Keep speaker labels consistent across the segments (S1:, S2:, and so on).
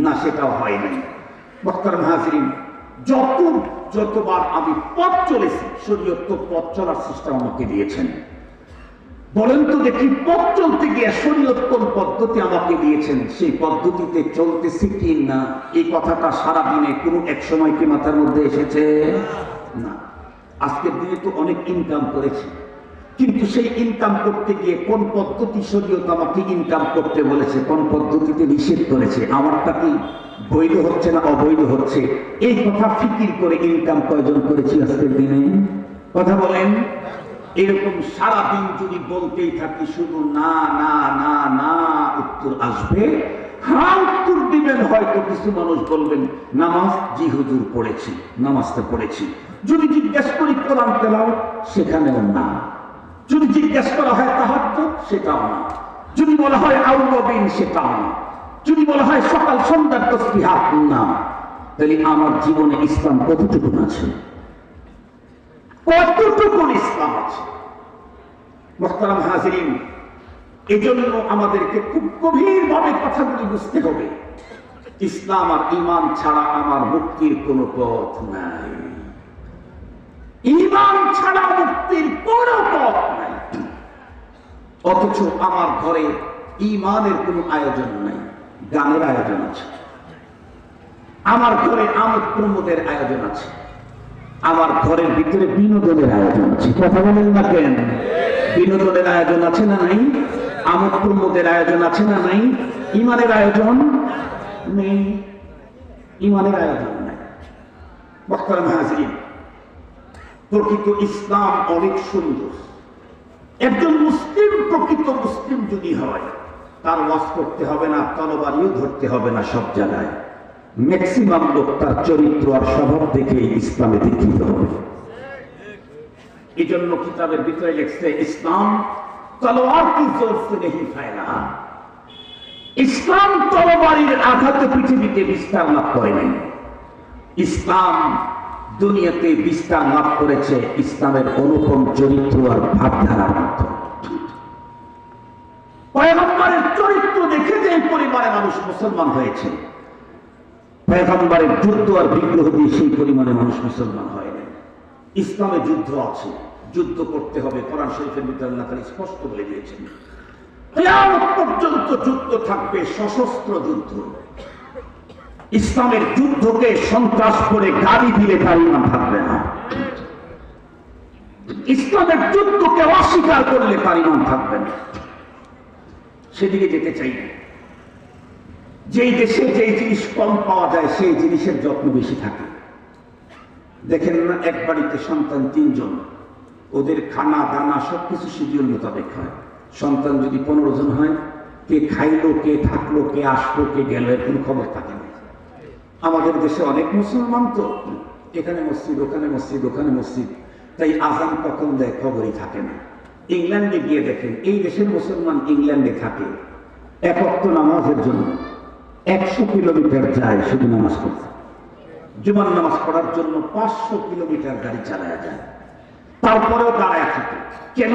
S1: না, সেটাও হয় নাই। মোহতারাম হাজিরিন, যতবার আমি পথ চলেছি, শরীয়ত তো পথ চলার সিস্টেম আমাকে দিয়েছেন। বলেন তো দেখি, পথ চলতে গিয়ে শরীয়ত কোন পদ্ধতি আমাকে দিয়েছেন, সেই পদ্ধতিতে চলতেছি কি না, এই কথাটা সারাদিনে কোনো এক সময় কি মাথার মধ্যে এসেছে? না। আজকের দিনে তো অনেক ইনকাম করেছি, কিন্তু সেই ইনকাম করতে গিয়ে কোন পদ্ধতি শরীয়ত আমাকে ইনকাম করতে বলেছে, কোন পদ্ধতিতে নিষেধ করেছে, আমারটা কি বৈধ হচ্ছে না অবৈধ হচ্ছে, এই কথা ফিকির করে ইনকাম কয়জন করেছি আজকের দিনে? কথা বলেন। এরকম সারাদিন যদি বলতেই থাকি শুধু না না না না, উত্তর আসবে হ্যাঁ, উত্তর দিবেন। হয়তো কিছু মানুষ বলবেন নামাজ, জি হুজুর পড়েছি, নামাজটা পড়েছি। যদি জিজ্ঞেস করি কোরআন তেলাওয়াত, সেখানেও না। যদি জিজ্ঞেস করা হয় তাহাজ্জুদ, সেটাও না। যদি বলা হয় আউয়াবিন, সেটাও না। যদি বলা হয় সকাল সন্ধ্যার তাসবিহাত, না। তাহলে আমার জীবনে ইসলাম কতটুকু আছে? কতটুকু ইসলাম আছে? মুহতারাম হাজিরিন, এজন্য আমাদেরকে খুব গভীরভাবে কথাগুলি বুঝতে হবে। ইসলাম আর ঈমান ছাড়া আমার মুক্তির কোনো পথ নাই। ঈমান ছাড়া মুক্তির কোনো পথ নাই। অথচ আমার ঘরে ঈমানের কোনো আয়োজন নাই, গানের আয়োজন আছে। আমার ঘরে আমোদ প্রমোদের আয়োজন আছে। আমার ঘরের ভিতরে বিনোদনের আয়োজন আছে। কথা বলেন না কেন? বিনোদনের আয়োজন আছে না নাই? আমোদ প্রমোদের আয়োজন আছে না নাই? ঈমানের আয়োজন নেই। ঈমানের আয়োজন নাই। মুহতারাম হাজিরিন, প্রকৃত ইসলাম অনেক সুন্দর। একজন মুসলিম, প্রকৃত মুসলিম যদি হয়, তার ওয়াজ করতে হবে না, তরবারিও ধরতে হবে না। সব জায়গায় ম্যাক্সিমাম লোক তার চরিত্র আর স্বভাব দেখে ইসলামে দীক্ষিত হবে। এই জন্য কিতাবের ভিতরে লিখছে, ইসলাম তলোয়ার কি জোর সে নেহি ফায়লা। ইসলাম তরবারির আঘাতে পৃথিবীতে বিস্তার লাভ করে নাই। ইসলাম দুনিয়াতে বিস্তার লাভ করেছে ইসলামের অনুপম চরিত্র আর ভাবধারার মাধ্যমে। পয়গম্বরের চরিত্র দেখে যে পরিবারে মানুষ মুসলমান হয়েছে, পয়গম্বরের যুদ্ধ আর বিগ্রহ দিয়ে সেই পরিমাণে মানুষ মুসলমান হয় না। ইসলামে যুদ্ধ আছে, যুদ্ধ করতে হবে। কোরআন শরীফের ভিতরে আল্লাহ তাআলা স্পষ্ট বলে দিয়েছেন, কিয়ামত পর্যন্ত যুদ্ধ থাকবে, সশস্ত্র যুদ্ধ। ইসলামের যুদ্ধকে সন্ত্রাস করে গালি দিলে তার ঈমান থাকবে না। ইসলামের যুদ্ধকে অস্বীকার করলে তার ঈমান থাকবে না। সেদিকে যেতে চাই না। যেই দেশে যেই জিনিস কম পাওয়া যায়, সেই জিনিসের যত্ন বেশি থাকে। দেখেন না, এক বাড়িতে সন্তান 3 জন, ওদের খানা দানা সবকিছু শিডিউল মোতাবেক হয়। সন্তান যদি 15 জন হয়, কে খাইলো, কে থাকলো, কে আসলো, কে গেল, এর কোনো খবর থাকে না। আমাদের দেশে অনেক মুসলমান তো, এখানে মসজিদ, ওখানে মসজিদ, ওখানে মসজিদ, তাই আজান কখন দেয় খবরই থাকে না। ইংল্যান্ডে গিয়ে দেখেন, এই দেশের মুসলমান ইংল্যান্ডে থাকে, এক ওয়াক্ত নামাজের জন্য 100 কিলোমিটার যায় শুধু নামাজ পড়তে। জুমার নামাজ পড়ার জন্য 500 কিলোমিটার গাড়ি চালায়া যায়, তারপরেও দাঁড়ায় থাকে। কেন?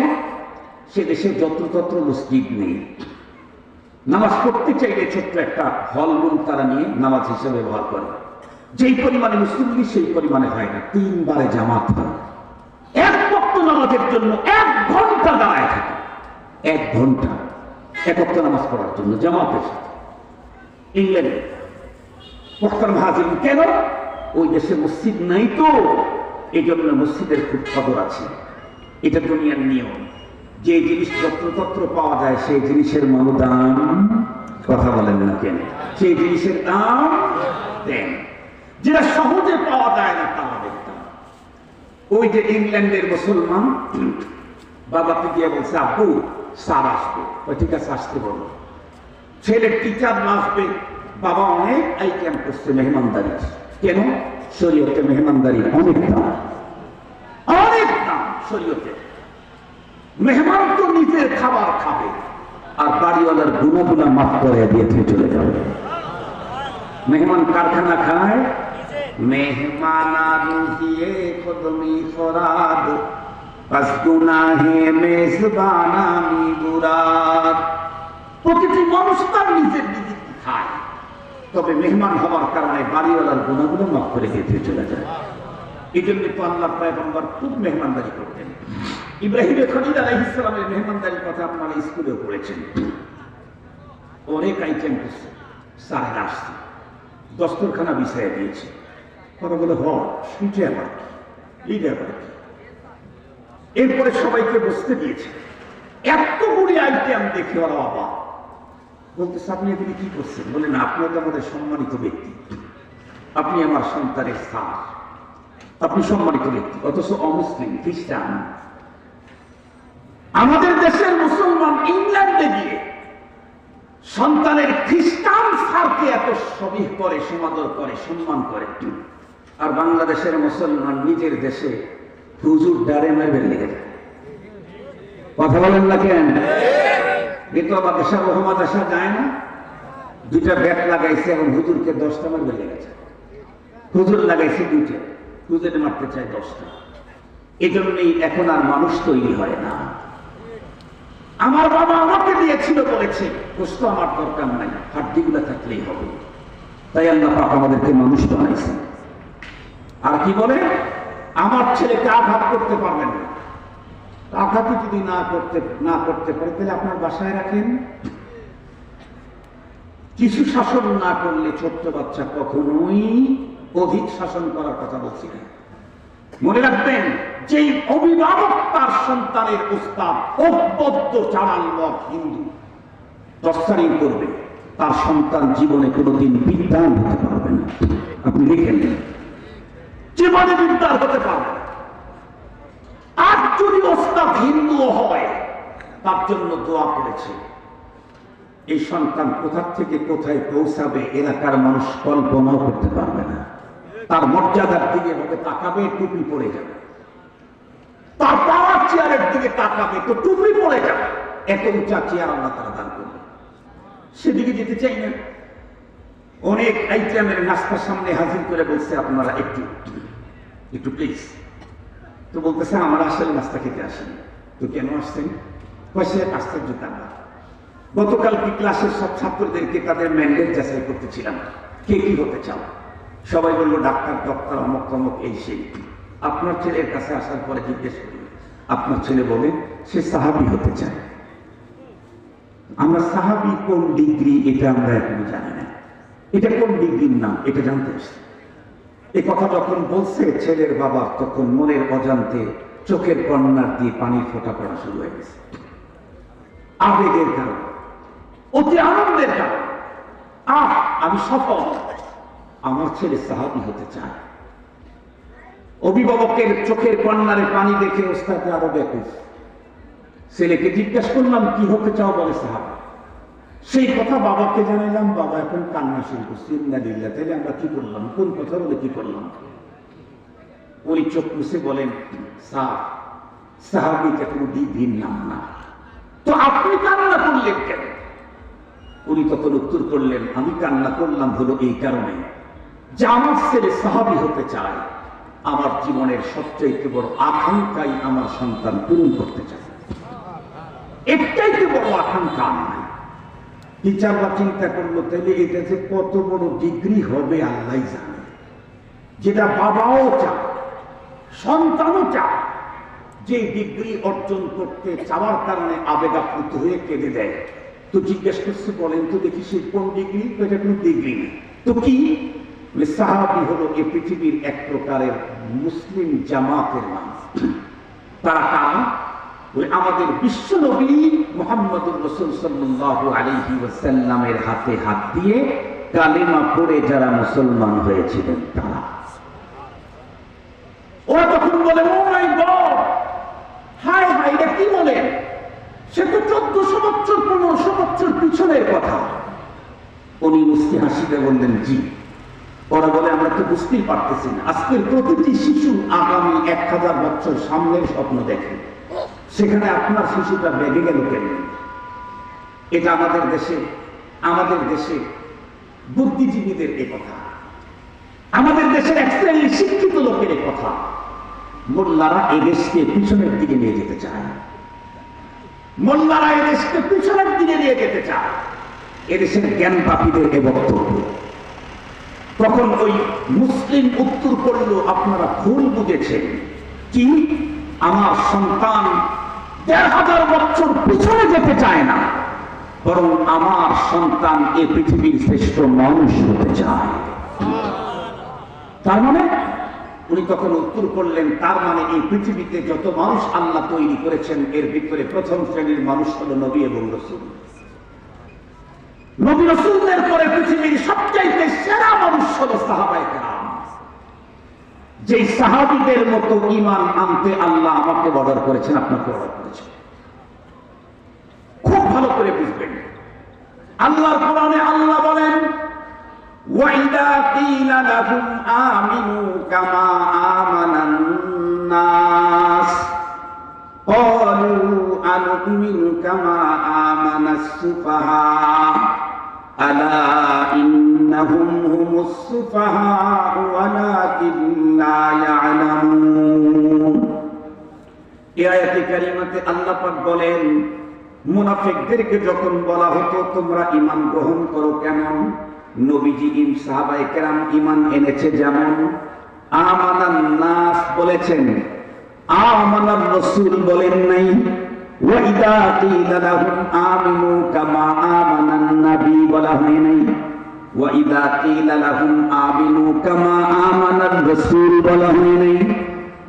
S1: সে দেশে যত্রতত্র মসজিদ নেই। নামাজ পড়তে চাইলে ছোট্ট একটা হল রুম তারা নিয়ে নামাজ হিসেবে ব্যবহার করে। যেই পরিমাণে মুসল্লি সেই পরিমাণে হয় না, 3 বারে জামাত হয়। এক ওয়াক্ত নামাজের জন্য 1 ঘন্টা দাঁড়ায় থাকে। 1 ঘন্টা এক ওয়াক্ত নামাজ পড়ার জন্য জামাতের সাথে। ইংল্যান্ডে মুহতারাম হাজিরিন, কেন? ওই দেশে মসজিদ নাই তো, এই জন্য মসজিদের খুব কদর আছে। এটা দুনিয়ার নিয়ম। যে জিনিস যত্রতত্র পাওয়া যায় সেই জিনিসের দাম, কথা বলেন না কেন? সেই জিনিসের দাম দেন। যেটা সহজে পাওয়া যায় না তার দাম। ওই যে ইংল্যান্ডের মুসলমান বাবাকে গিয়ে বলছে, আব্বু স্যার আসবে। ঠিক আছে, আসতে বলো। ছেলের টিচার আসবে। বাবা অনেক আইটেম করছে মেহমানদারি। কেন? শরীয়তে মেহমানদারি অনেক দাম, অনেক দাম শরীয়তে। মেহমান তো নিজের খাবার খাবে, আর বাড়িওয়ালার গুণাগুলা মাফ করে দিয়ে চলে যাবে। মেহমান কারখানা খায়, মেহমানা রুহিয়ে কদমি ফরাদ, বাস গুনাহে মেজবানা মিগুরাত। প্রতিটি মানুষ তার নিজের দিকে খায়। তবে মেহমান হওয়ার কারণে বাড়িওয়ালার গুণাগুলো মাফ করে দিয়ে চলে যায়। এই জন্য তো আল্লাহ পয়গম্বর খুব মেহমানদারি করতেন। ইব্রাহিম খলিল আলাইহিস সালামের মেহমানদারির কথা আপনারা স্কুলেও পড়েছেন। অনেক আইটেম করছে, সারা আসছে, দস্তরখানা বিছাইয়া দিয়েছে। কথা বলে সেইটা আবার কি, এইটা আবার কি। এরপরে সবাইকে বসতে দিয়েছে। এতগুলি আইটেম দেখে ওরা অবাক, বলতেছে আপনি এগুলি কি করছেন? বলেন আপনি তো আমাদের সম্মানিত ব্যক্তি, আপনি আমার সন্তানের স্যার, আপনি সম্মানিত ব্যক্তি, অথচ অমুসলিম খ্রিস্টান। আমাদের দেশের মুসলমান ইংল্যান্ডে গিয়ে সন্তানের খ্রিস্টান স্যারকে এত সবিহ করে, সমাদর করে, সম্মান করে, আর বাংলাদেশের মুসলমান নিজের দেশে হুজুর ডারে মারবেন লেগে যায়। কথা বলেন না কেন? কিন্তু আমার দেশের রহমাদাসা যায় না, দুইটা ব্যাট লাগাইছে এবং হুজুরকে 10টা মারবে লেগেছে। হুজুর লাগাইছে 2টা, হুজুরে মারতে চায় 10টা। এই জন্যই এখন আর মানুষ তৈরি হয় না। আমার বাবা আমাকে দিয়েছিল, বলেছে গোশত আমার দরকার নাই, হাড্ডিগুলো থাকলেই হবে। তাই আল্লাহ পাক আমাদেরকে মানুষ বানাইছে। আর কি বলে, আমার ছেলেকে আঘাত করতে পারবেন না। আঘাতই যদি না করতে পারে তাহলে আপনার বাসায় রাখেন। কিছু শাসন না করলে ছোট্ট বাচ্চা কখনোই অধিক শাসন করার কথা বলছি না। মনে রাখবেন, যেই অভিভাবক তার সন্তানের উস্তাদ অবদ্ধ চালাল মত হিন্দু দস্তারিং করবে, তার সন্তান জীবনে কোনোদিন বিদ্যান হতে পারবে না। আপনি লিখেন, জীবনে বিদ্যান হতে পারবে না। আর যদি ওস্তাদ হিন্দু হয়, তার জন্য দোয়া করেছে। এই সন্তান কোথা থেকে কোথায় পৌঁছাবে এলাকার মানুষ কল্পনাও করতে পারবে না। তার মর্যাদার দিকে ভাবে তাকাবে, টুপি পড়ে যাবে। তার পাওয়ার চেয়ারের দিকে তাকাবে তো টুপি পড়ে যাবে। এত উঁচা চেয়ার আল্লাহ তারা দান করবে। সেদিকে যেতে চাই না। অনেক আইটেমের নাস্তার সামনে হাজির করে বলছে আপনারা একটু প্লিজ। তো বলতেছে আমরা আসলে নাস্তা খেতে আসেনি। তো কেন আসছেন? পয়সা আশ্চর্য না। গতকাল কি ক্লাসের সব ছাত্রদেরকে তাদের ম্যান্ডেট যাচাই করতেছিলাম, কে কি হতে চাও। সবাই বললো ডাক্তার, ডক্টর, অমক তমক, এই সেই। আপনার ছেলের কাছে আসার পরে জিজ্ঞেস করি, আপনার ছেলে বলে সে সাহাবী হতে চায়। আমরা সাহাবী কোন ডিগ্রি এটা আমরা এখনো জানি না। এটা কোন ডিগ্রির নাম এটা জানতে আসছি। এ কথা যখন বলছে ছেলের বাবা, তখন মনের অজান্তে চোখের কর্নার দিয়ে পানির ফোঁটা পড়া শুরু হয়ে গেছে। আবেগের কারণে, অতি আনন্দের কারণে। আমি সফল, আমার ছেলে সাহাবী হতে চায়। অভিভাবকের চোখের কর্নারে পানি দেখে ওস্তাদ আরো ব্যাকুল। ছেলেকে জিজ্ঞাসা করলাম কি হতে চাও? বলে সাহাবী। সেই কথা বাবাকে জানাইলাম, বাবা এখন কান্না শুরু করছে। ইন্নালিল্লাহ। তাহলে আমরা কি করলাম? কোন কথা বলে কি করলাম? উনি চোখ মুছে বলেন, সাহাবীটা কোনো ডিগ্রির নাম না। তো আপনি কান্না করলেন কেন? উনি তখন উত্তর করলেন, আমি কান্না করলাম হলো এই কারণে যে আমার ছেলে সাহাবী হতে চায়। আমার জীবনের সবচাইতে বড় আকাঙ্ক্ষাই আমার সন্তান পূরণ করতে চায়। একটাইতে বড় আকাঙ্ক্ষা নাই। টিচাররা চিন্তা করলো তাহলে এটা যে কত বড় ডিগ্রি হবে আল্লাহ জানে, যেটা বাবাও চায়, সন্তানও চায়। যে ডিগ্রি অর্জন করতে চাওয়ার কারণে আবেগাপ্লুত হয়ে কেঁদে দেয়। তো জিজ্ঞেস করছে, বলেন তো দেখি সে কোন ডিগ্রি? এটা কোনো ডিগ্রি নেই তো কি? সাহাবী হলো এই পৃথিবীর এক প্রকারের মুসলিম জামাতের নাম। তারা কারা? আমাদের বিশ্ব নবী মুহাম্মদুর রাসূল সাল্লাল্লাহু আলাইহি ওয়াসাল্লামের হাতে হাত দিয়ে কালিমা পড়ে যারা মুসলমান হয়েছিলেন তারা। ওরা তখন বলে, ও মাই গড, হায় হায়, এটা কি বলেন? সে তো 1400 বছর 1500 বছর পিছনের কথা। উনি মুস্কি হাসিতে বললেন, জি। ওরা বলে, আমরা তো বুঝতেই পারতেছি না। আজকের প্রতিটি শিশু আগামী 1000 বছর সামনের স্বপ্ন দেখে, সেখানে আপনার শিশুটা বেগে গেল কেন? এটা আমাদের দেশে বুদ্ধিজীবীদের এ কথা, আমাদের দেশের এক শ্রেণীর শিক্ষিত লোকের এ কথা। মোল্লারা এই দেশকে পিছনের দিকে নিয়ে যেতে চায়। মোল্লারা এই দেশকে পিছনের দিকে নিয়ে যেতে চায়। এদেশের জ্ঞান পাপীদের এ বক্তব্য। তখন ওই মুসলিম উত্তর করল, আপনারা ভুল বুঝেছেন। কি? আমার সন্তান ১,৫০০ বছর পিছনে যেতে চায় না, বরং আমার সন্তান এই পৃথিবীর শ্রেষ্ঠ মানুষ হতে চায়। তার মানে উনি তখন উত্তর করলেন, তার মানে এই পৃথিবীতে যত মানুষ আল্লাহ তৈরি করেছেন এর ভিতরে প্রথম শ্রেণীর মানুষ হলো নবী এবং রাসূল। নবী রাসূলদের পরে পৃথিবীর সবচাইতে সেরা মানুষ হলো সাহাবায়ে কেরাম। যেই সাহাবীদের মতো ঈমান আনতে আল্লাহ আমাকে অর্ডার করেছেন, আপনাকে অর্ডার করেছেন। খুব ভালো করে বুঝবেন। আল্লাহর কোরআনে আল্লাহ বলেন, وَإِذَا قِيلَ لَهُمْ آمِنُوا كَمَا آمَنَ النَّاسُ قَالُوا أَنُؤْمِنُ كَمَا آمَنَ السُّفَهَاءُ أَلَا إِنَّهُمْ هُمُ السُّفَهَاءُ وَلَكِنْ لَا يَعْلَمُونَ। এই আয়াতে কারিমাতে আল্লাহ পাক বলেন, মুনাফিকদেরকে যখন বলা হতো তোমরা ঈমান গ্রহণ করো কেমন, নবীজি সাহাবায়ে কেরাম ঈমান এনেছে যেমন, আমানান নাস বলেছেন, আমানার রাসূল বলেন নাই। ওয়া ইযা কিলা লাহুম আমিনু কামা আমানান নবী বলা হয় নাই। ওয়া ইযা কিলা লাহুম আমিনু কামা আমানার রাসূল বলা হয় নাই।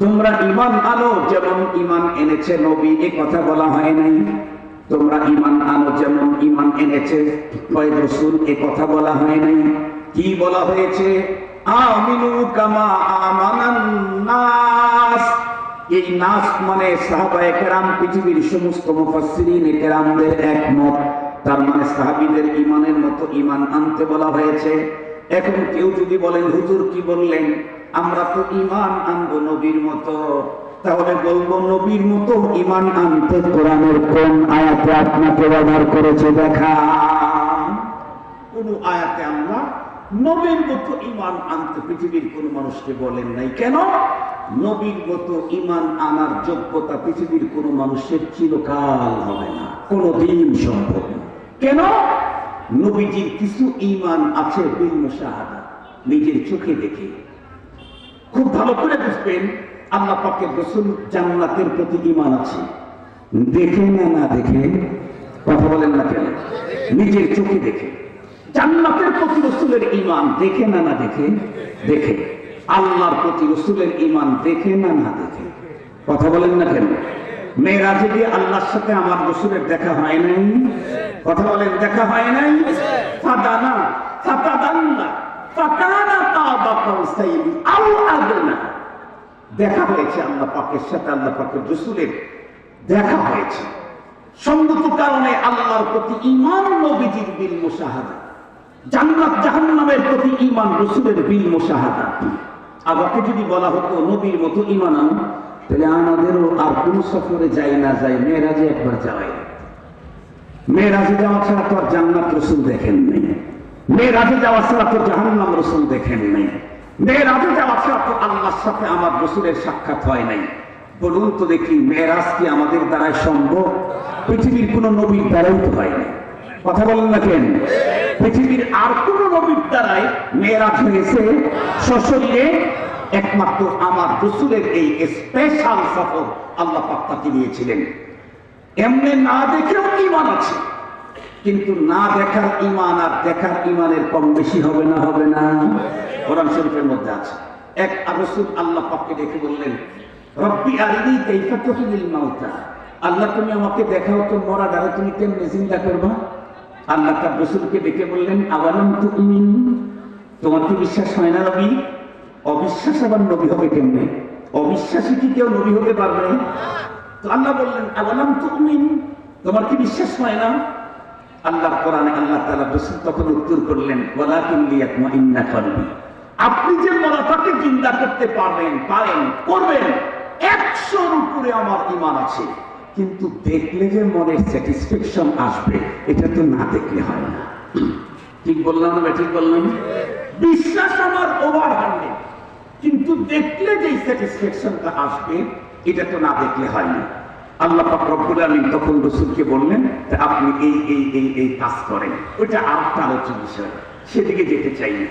S1: তোমরা ঈমান আনো যেমন ঈমান এনেছে নবী, এই কথা বলা হয় নাই। তোমরা ঈমান আনো যেমন ঈমান এনেছে রাসূল, এই কথা বলা হয় নাই। কি বলা হয়েছে? আমিনু কামা আমানান নাস। এই নাস মানে সাহাবায়ে কেরাম, পৃথিবীর সমস্ত মুফাসসিরিন কেরামদের একমত। তার মানে সাহাবীদের ঈমানের মতো ঈমান আনতে বলা হয়েছে। এখন কেউ যদি বলেন, হুজুর কি বললেন, আমরা তো ঈমান আনবো নবীর মতো, তাহলে বলবো নবীর মতো ঈমান আনতে কোরআনের কোন আয়াতে আপনাকে অর্ডার করেছে দেখা? কোন আয়াতে আল্লাহ নবীর মতো ঈমান আনতে পৃথিবীর কোন মানুষকে বলেন নাই। কেন? নবীর মতো ঈমান আনার যোগ্যতা পৃথিবীর কোন মানুষের চিরকাল হবে না, কোনদিন সম্ভব না। কেন? নবীজির কিছু ঈমান আছে বিল মুশাহাদা, নিজের চোখে দেখে। খুব ভালো করে বুঝবেন, আল্লাহ পাকের রাসূল জান্নাতের প্রতি ঈমান আছে, দেখে না না দেখে? কথা বলেন না কেন? নিজের চোখে দেখে। জান্নাতের প্রতি রাসূলের ঈমান দেখে না না দেখে? দেখে। আল্লাহর প্রতি রাসূলের ঈমান দেখে না না দেখে? কথা বলেন না কেন? মেরাজে গিয়ে আল্লাহর সাথে আমার রাসূলের দেখা হয় নাই? কথা বলেন, দেখা হয় নাই? ফাদানা ফাতাদাল্লা ফাকানা কাবা কাউসাইনি আও আদনা। দেখা হয়েছে আল্লাহ পাকের সাথে, আল্লাহ পাকের রাসূলের দেখা হয়েছে। সঙ্গত কারণে আল্লাহর প্রতি ঈমান নবীজির বিল মুশাহাদা, জান্নাত জাহান্নামের প্রতি ঈমান রাসূলের বিল মুশাহাদা। আমাকে যদি বলা হতো নবীর মতো ঈমান আনো, তাহলে আমাদেরও আর কোন সফরে যাই না যাই, মেরাজে একবার যাওয়াই। মেরাজে যাওয়া ছাড়া তো আর জান্নাত রাসূল দেখেন নাই, মেরাজে যাওয়া ছাড়া তো জাহান্নাম রাসূল দেখেন নাই, মেরাজে যাওয়া ছাড়া তো আল্লাহর সাথে আমার রাসূলের সাক্ষাৎ হয় নাই। বলুন তো দেখি, মেরাজ কি আমাদের দ্বারাই সম্ভব? পৃথিবীর কোন নবীর দ্বারাই তো হয় না। কথা বলেন না কেন? পৃথিবীর আর কোন নবীর দ্বারাই মেরাজ হয়েছে সশরীরে? একমাত্র আমার রাসূলের এই স্পেশাল সফর আল্লাহ পাক তাকে দিয়েছিলেন। এমনি না দেখেও ঈমান আছে, কিন্তু না দেখার ঈমান আর দেখার ঈমানের কম বেশি হবে না? হবে না? কোরআন শরীফের মধ্যে আছে। এক রাসূল আল্লাহ পাককে দেখে বললেন, রব্বি আরিনি কাইফা তুহয়িল মাউতা। আল্লাহ তুমি আমাকে দেখাও তো মরা দ্বারা তুমি কেমনে জিন্দা করবা? আল্লাহ তার রাসূলকে ডেকে বললেন, আওয়ালাম তুমিন, তোমার কি বিশ্বাস হয় না নবী? অবিশ্বাস আবার নবী হবে কেমনে? অবিশ্বাসী কি কেউ নবী হতে পারবে? তো আল্লাহ বললেন, আওয়ালাম তুমিন, তোমার কি বিশ্বাস হয় না? আল্লাহ কোরআনে আল্লাহ তাআলা রাসূল তখন উত্তর করলেন, ওয়ালাকিন লিয়াতমাইন্না কলবি। আপনি যে মরাটাকে জিন্দা করতে পারেন করবেন, 100-র উপরে আমার ঈমান আছে, কিন্তু দেখলে যে মনের স্যাটিসফ্যাকশন আসবে, এটা তো না দেখলে হয় না। ঠিক বললাম না? ঠিক বললাম? বিশ্বাস আমার ওভার 100, কিন্তু দেখলে যে স্যাটিসফ্যাকশনটা আসবে, এটা তো না দেখলে হয় না। আল্লাহ পাক রব্বুল আলামিন তখন রাসূলকে বললেন, আপনি এই কাজ করেন। ওইটা আরেকটা আলোচনার বিষয়, সেদিকে যেতে চাই না।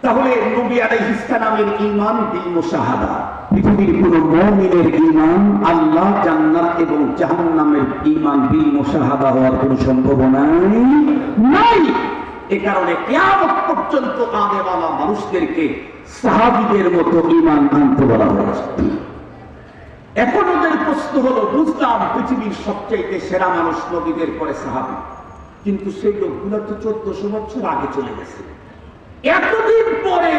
S1: তাহলে নবী আলাইহিস সালামের ঈমান বিল মুশাহাদা, পৃথিবীর কোন মুমিনের ঈমান আল্লাহ, জান্নাত এবং জাহান্নামের ঈমান বিল মুশাহাদা হওয়ার কোনো সম্ভাবনা নাই। এ কারণে কিয়ামত পর্যন্ত আনেওয়ালা মানুষদেরকে সাহাবীদের মতো ঈমান আনতে বলা হয়েছে। এখন ওদের প্রশ্ন হলো, বুঝলাম পৃথিবীর সবচেয়ে সেরা মানুষ নবীদের পরে সাহাবী, কিন্তু সেই লোকগুলো তো 1400 বছর আগে চলে গেছে, এতদিন পরে